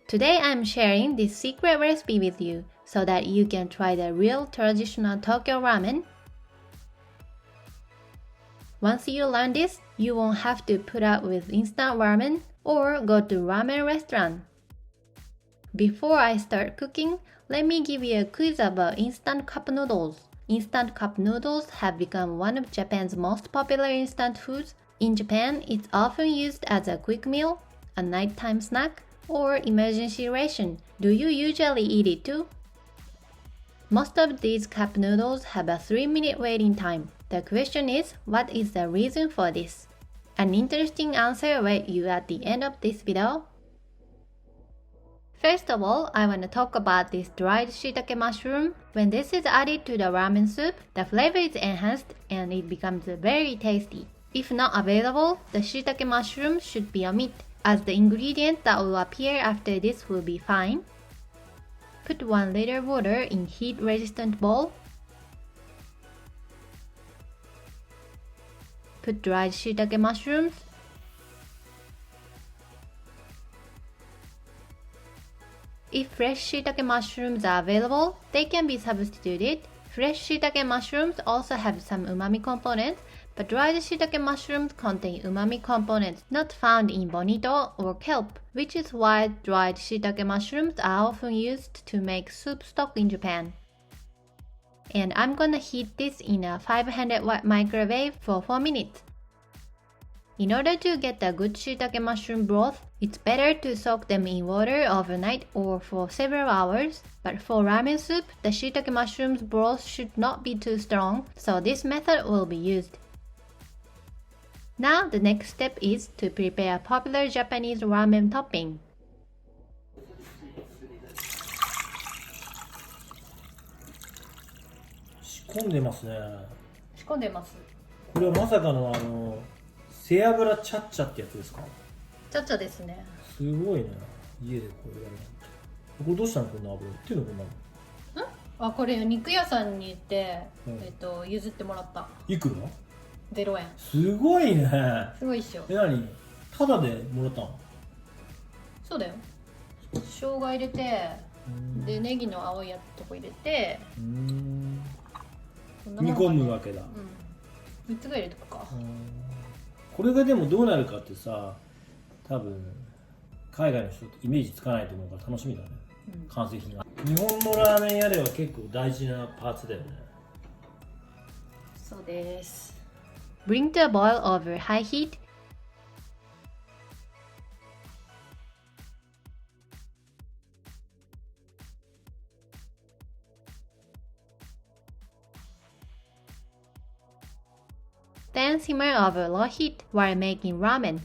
Today I'm sharing this secret recipe with you so that you can try the real traditional Tokyo ramen. Once you learn this, you won't have to put up with instant ramen or go to ramen restaurant. Before I start cooking, let me give you a quiz about instant cup noodles. Instant cup noodles have become one of Japan's most popular instant foods. In Japan, it's often used as a quick meal, a nighttime snack, or emergency ration. Do you usually eat it too? Most of these cup noodles have a 3-minute waiting time. The question is, what is the reason for this? An interesting answer awaits you at the end of this video. First of all, I want to talk about this dried shiitake mushroom. When this is added to the ramen soup, the flavor is enhanced and it becomes very tasty. If not available, the shiitake mushroom should be omitted, as the ingredient that will appear after this will be fine. Put 1 liter water in heat-resistant bowl. Put dried shiitake mushrooms. If fresh shiitake mushrooms are available, they can be substituted. Fresh shiitake mushrooms also have some umami components, but dried shiitake mushrooms contain umami components not found in bonito or kelp, which is why dried shiitake mushrooms are often used to make soup stock in Japan. And I'm gonna heat this in a 500-watt microwave for 4 minutes. In order to get a good shiitake mushroom broth, it's better to soak them in water overnight or for several hours. But for ramen soup, the shiitake mushrooms broth should not be too strong, so this method will be used. Now the next step is to prepare a popular Japanese ramen topping.仕込んでますね。仕込んでます。これはまさかの背脂チャッチャってやつですか？ちゃっちゃですね。すごいね。家でこれやるなんて。これどうしたのこんな油？売ってるのこんなの？あ、これ肉屋さんに行って、譲ってもらった。いくら？0円。すごいね。すごいっしょ。何？タダでもらったの？そうだよ。生姜入れて、でネギの青いやつとこ入れて、煮込むわけだ。3つぐらい入れとくか。これがでもどうなるかってさ、多分海外の人ってイメージつかないと思うから楽しみだね。完成品が。日本のラーメン屋では結構大事なパーツだよね。そうです。Bring to a boil over high heat. Then simmer over low heat while making ramen.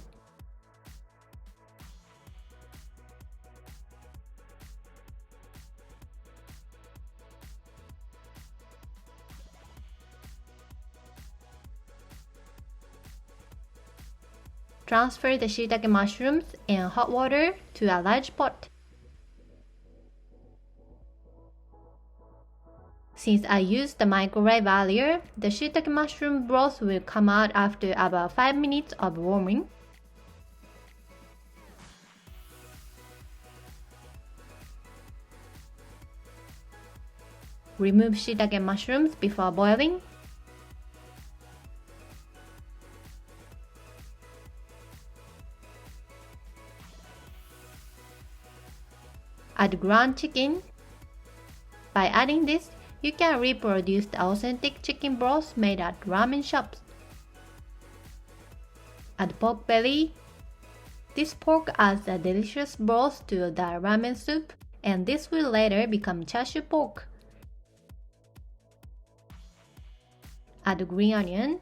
Transfer the shiitake mushrooms and hot water to a large pot. Since I used the microwave earlier, the shiitake mushroom broth will come out after about 5 minutes of warming. Remove shiitake mushrooms before boiling. Add ground chicken. By adding this, you can reproduce the authentic chicken broth made at ramen shops. Add pork belly. This pork adds a delicious broth to the ramen soup, and this will later become Chashu pork. Add green onion.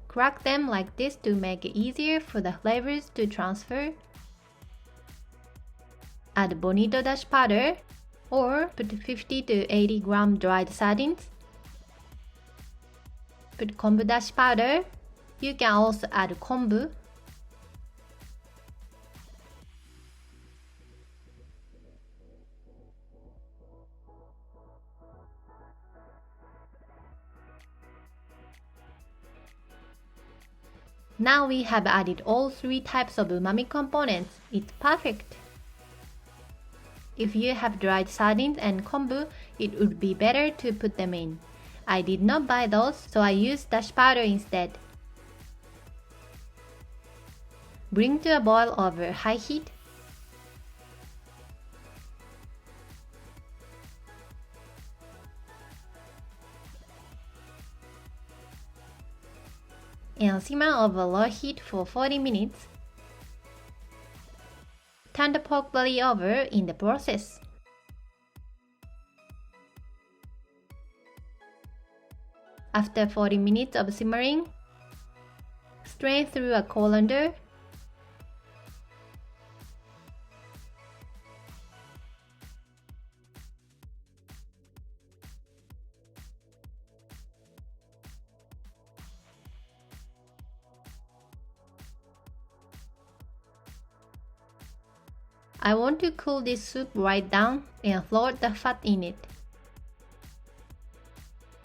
Crack them like this to make it easier for the flavors to transfer. Add Bonito dashi powder, or put 50 to 80 gram dried sardines. Put Kombu dashi powder. You can also add Kombu. Now we have added all 3 types of umami components. It's perfect. If you have dried sardines and kombu, it would be better to put them in. I did not buy those, so I used dashi powder instead. Bring to a boil over high heat. And simmer over low heat for 40 minutes. Turn the pork belly over in the process. After 40 minutes of simmering, strain through a colander. I want to cool this soup right down and float the fat in it.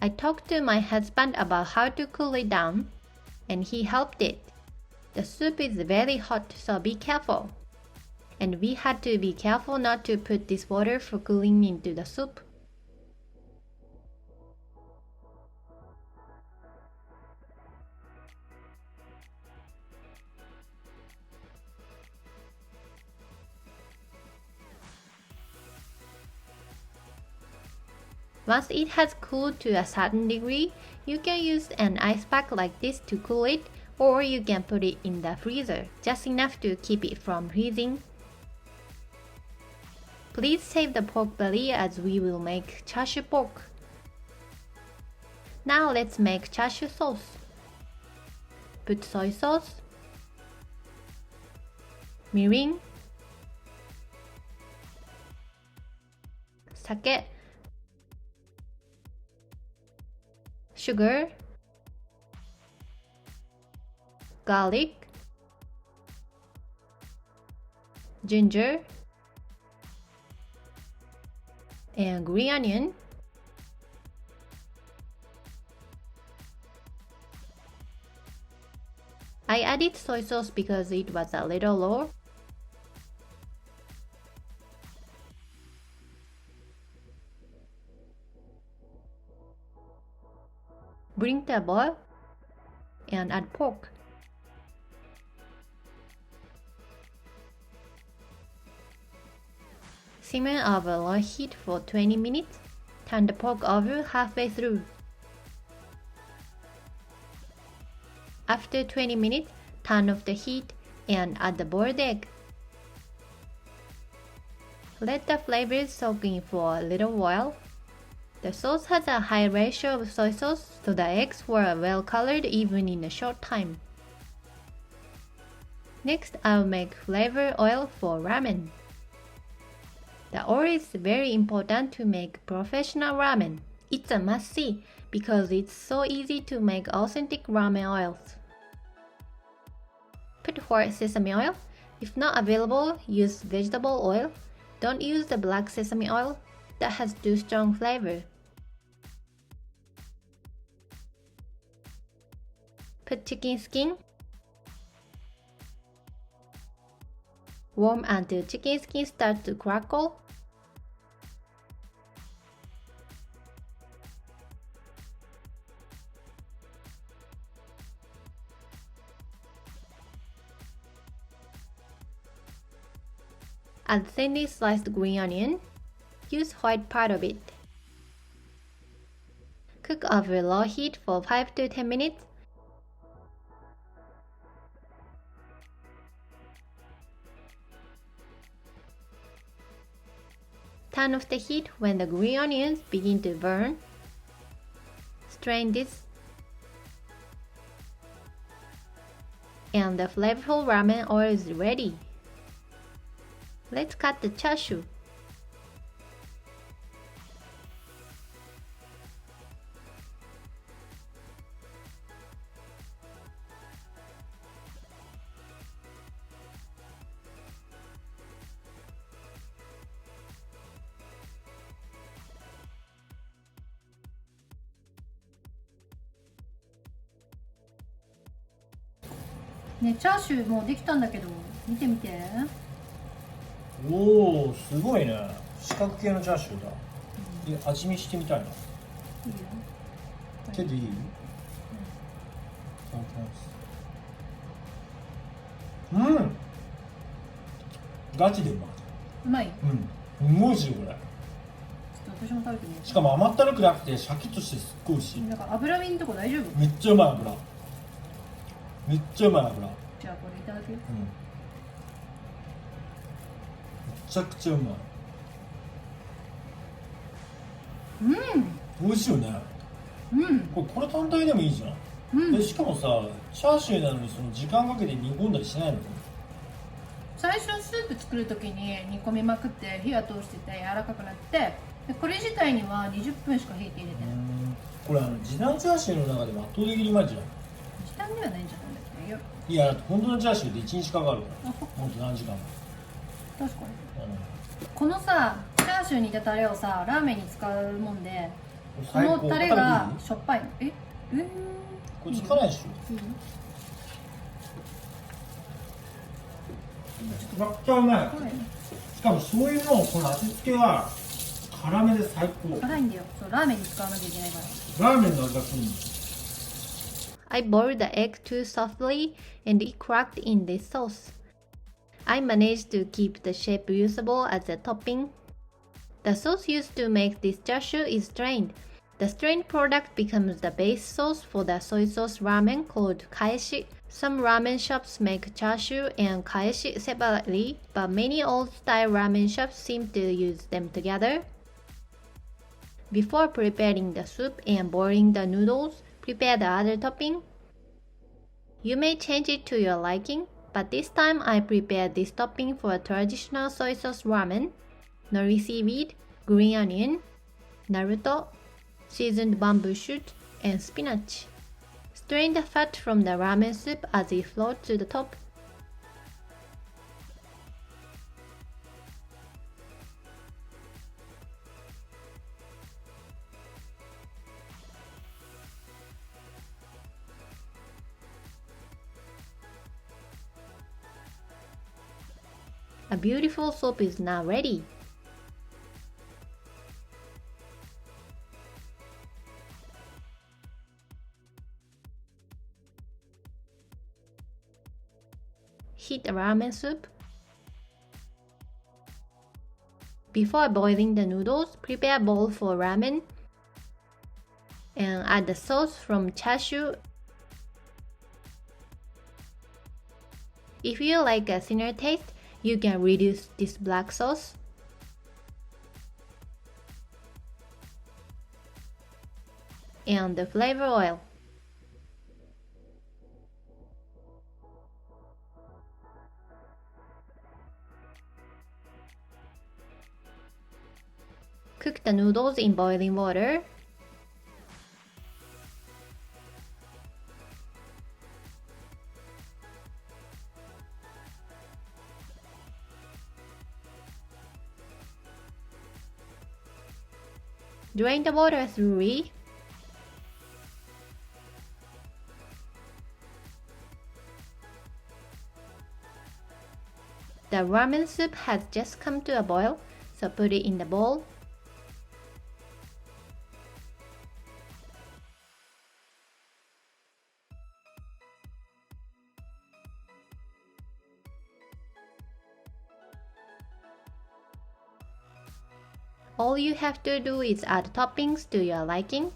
I talked to my husband about how to cool it down, and he helped it. The soup is very hot, so be careful. And we had to be careful not to put this water for cooling into the soup. Once it has cooled to a certain degree, you can use an ice pack like this to cool it, or you can put it in the freezer, just enough to keep it from freezing. Please save the pork belly as we will make chashu pork. Now let's make chashu sauce. Put soy sauce, mirin, sake, sugar, garlic, ginger, and green onion. I added soy sauce because it was a little low. Bring to a boil and add pork. Simmer over low heat for 20 minutes. Turn the pork over halfway through. After 20 minutes, turn off the heat and add the boiled egg. Let the flavors soak in for a little while. The sauce has a high ratio of soy sauce, so the eggs were well colored even in a short time. Next, I'll make flavor oil for ramen. The oil is very important to make professional ramen. It's a must-see because it's so easy to make authentic ramen oils. Put white sesame oil. If not available, use vegetable oil. Don't use the black sesame oil. That has too strong flavor. Put chicken skin. Warm until chicken skin starts to crackle. Add thinly sliced green onion. Use white part of it. Cook over low heat for 5 to 10 minutes. Turn off the heat when the green onions begin to burn. Strain this. And the flavorful ramen oil is ready. Let's cut the chashu.ね、チャーシューもうできたんだけど見てみて。おお、すごいね。四角形のチャーシューだ。味見してみたいな。いいよ。手でいい？いただきます。ガチでうまい。うまい。すごいしこれ。ちょっと私も食べてみよう。しかも甘ったるくなくてシャキッとしてすっごい美味しい。なんか脂身のとこ大丈夫？めっちゃうまい油。めっちゃうまい油。じゃあこれいただくよ。めちゃくちゃうまい。美味しいよね。これ単体でもいいじゃん。しかもさ、チャーシューなのにその時間かけて煮込んだりしないの？最初スープ作る時に煮込みまくって火が通してて柔らかくなって、でこれ自体には20分しか火って入れてない。これ時短チャーシューの中でも圧倒的にうまいじゃん。時短ではないんじゃないんだっけ？いや、だって本当のチャーシューで1日かかるから。ほんと何時間も。確かに。このさ、チャーシューにいたタレをさ、ラーメンに使うもんで、このタレがしょっぱいの。これつかないでしょ。いいよ。めちゃくちゃうまい。しかも醤油のこの味付けが辛めで最高。辛いんだよ。そう、ラーメンに使わなきゃいけないから。ラーメンの味がするんです。I boiled the egg too softly and it cracked in this sauce. I managed to keep the shape usable as a topping. The sauce used to make this chashu is strained. The strained product becomes the base sauce for the soy sauce ramen called kaeshi. Some ramen shops make chashu and kaeshi separately, but many old-style ramen shops seem to use them together. Before preparing the soup and boiling the noodles, prepare the other topping. You may change it to your liking, but this time I prepared this topping for a traditional soy sauce ramen: nori seaweed, green onion, naruto, seasoned bamboo shoot, and spinach. Strain the fat from the ramen soup as it floats to the top. A beautiful soup is now ready. Heat the ramen soup. Before boiling the noodles, prepare a bowl for ramen and add the sauce from chashu. If you like a thinner taste, you can reduce this black sauce. And the flavor oil. Cook the noodles in boiling water. Drain the water thoroughly. The ramen soup has just come to a boil, so put it in the bowl. All you have to do is add toppings to your liking.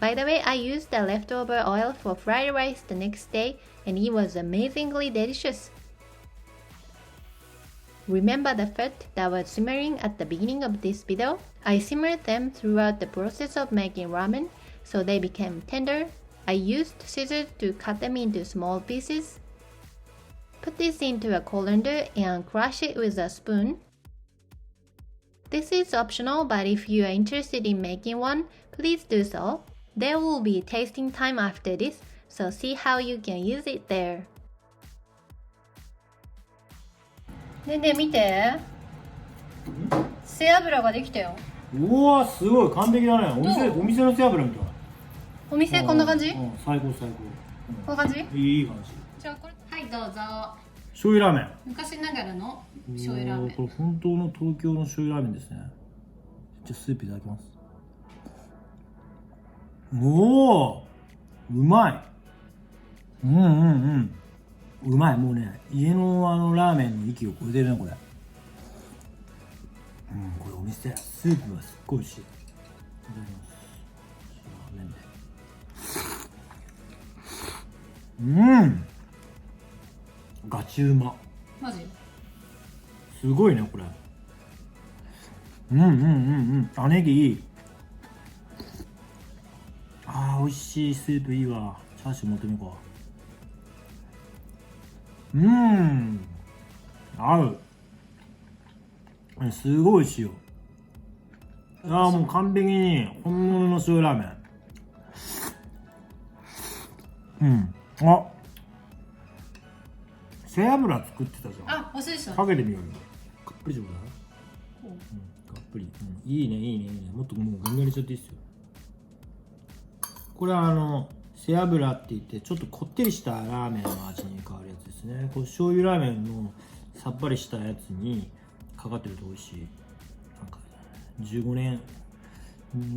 By the way, I used the leftover oil for fried rice the next day and it was amazingly delicious. Remember the fat that was simmering at the beginning of this video? I simmered them throughout the process of making ramen, so they became tender. I used scissors to cut them into small pieces. Put this into a colander and crush it with a spoon. This is optional, but if you are interested in making one, please do so. There will be tasting time after this, so see how you can use it there. ねえねえ見て、背脂ができたよ。うわすごい完璧だね。お店の背脂みたい。お店こんな感じ？最高最高。こんな感じ？いい感じ。じゃあこれはいどうぞ。醤油ラーメン。昔ながらの醤油ラーメン。これ本当の東京の醤油ラーメンですね。じゃあスープいただきます。おお、うまい。うまい。もうね、家のラーメンの域を超えてるねこれ。これお店スープがすっごい美味しい。いただきます。麺で。ガチうま。マジ？すごいねこれ。あ、ネギいい。美味しい。スープいいわ。チャーシュー持ってみようか。合う。すごい美味しいよ。もう完璧に本物の醤油ラーメン。背脂作ってたじゃん。あ、忘れてた。かけてみようよ。たっぷりちょうだい。たっぷり。いいねいいねいいね。もっともうガンガン入れちゃっていいですよ。これは背脂って言ってちょっとこってりしたラーメンの味に変わるやつですね。これ醤油ラーメンのさっぱりしたやつにかかってると美味しい。なんか15年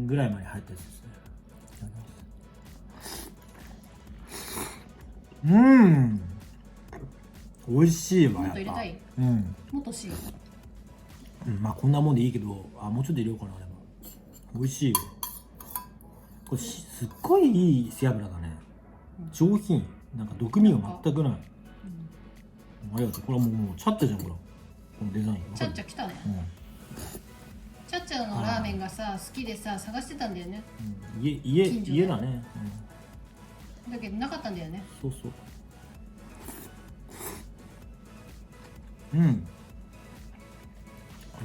ぐらい前に入ったやつですね。美味しいわ。もっと入れたい？もっと欲しい。まあこんなもんでいいけど、もうちょっと入れようかな。でも美味しいよ。これすっごいいい背脂だね。上品。なんか毒味が全くない。ありがとう。これはもうチャッチャじゃんこれ。このデザイン。チャッチャ来たね。チャッチャのラーメンがさ好きでさ探してたんだよね。家だね。だけどなかったんだよね。そうそう。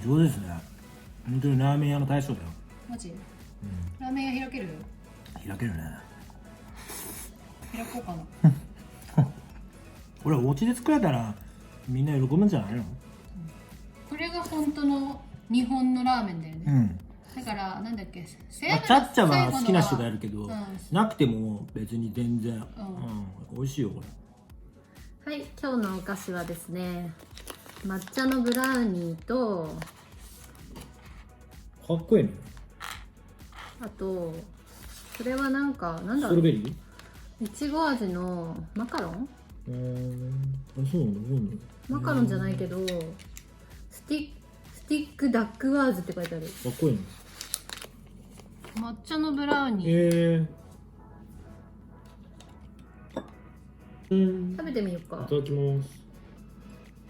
上手ですね。本当にラーメン屋の大将だよ。マジ？ラーメン屋開ける？開けるね。開こうかな。これお家で作れたらみんな喜ぶんじゃないの？これが本当の日本のラーメンだよね。だからなんだっけ、チャッチャは好きな人がやるけど、なくても別に全然、美味しいよこれ。はい、今日のお菓子はですね、抹茶のブラウニーとかっこいいね。あとこれはなんだろう、ストロベリーいちご味のマカロン。そうなの？マカロンじゃないけどスティックダックワーズって書いてある。かっこいいね。抹茶のブラウニー。食べてみようか。いただきます。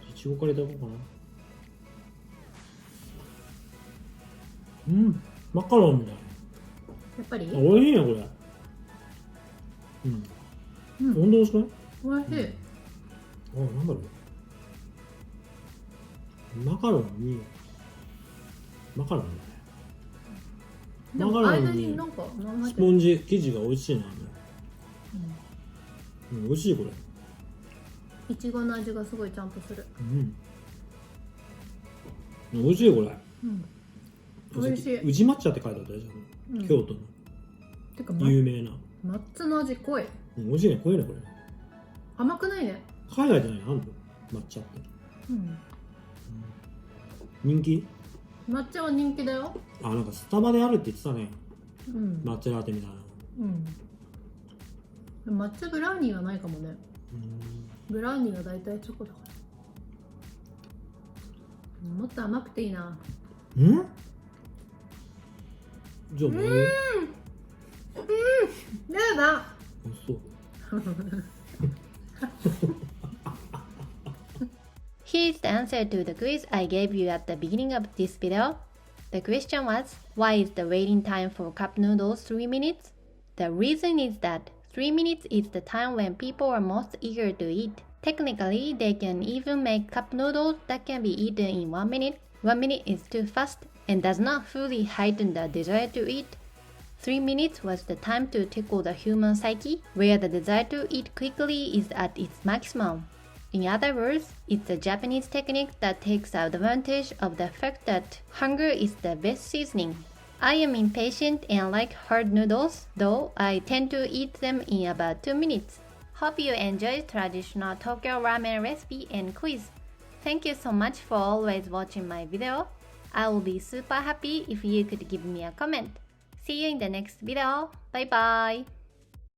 いちごからいただこうかな。マカロンみたいな。やっぱり？おいしいねこれ。本当美味しくない？おいしい。なんだろう。マカロンにマカロンだね。マカロンにスポンジ生地が美味しいな。美味しいこれ。いちごの味がすごいちゃんとする。美味しいこれ。美味しい。宇治抹茶って書いてあったじゃん。京都のてか有名な。抹茶の味濃い。美味しいね。濃いねこれ。甘くないね。海外じゃないの？あんの？抹茶って。人気？抹茶は人気だよ。なんかスタバであるって言ってたね。抹茶ラテみたいな。抹茶ブラウニーはないかもね。ブラウニーはだいたいチョコだから。もっと甘くていいな。じゃあ Here's the answer to the quiz I gave you at the beginning of this video. The question was, why is the waiting time for cup noodles 3 minutes? The reason is that 3 minutes is the time when people are most eager to eat. Technically, they can even make cup noodles that can be eaten in 1 minute. 1 minute is too fast and does not fully heighten the desire to eat. 3 minutes was the time to tickle the human psyche, where the desire to eat quickly is at its maximum. In other words, it's a Japanese technique that takes advantage of the fact that hunger is the best seasoning. I am impatient and like hard noodles, though I tend to eat them in about 2 minutes. Hope you enjoyed traditional Tokyo ramen recipe and quiz. Thank you so much for always watching my video. I will be super happy if you could give me a comment. See you in the next video. Bye bye!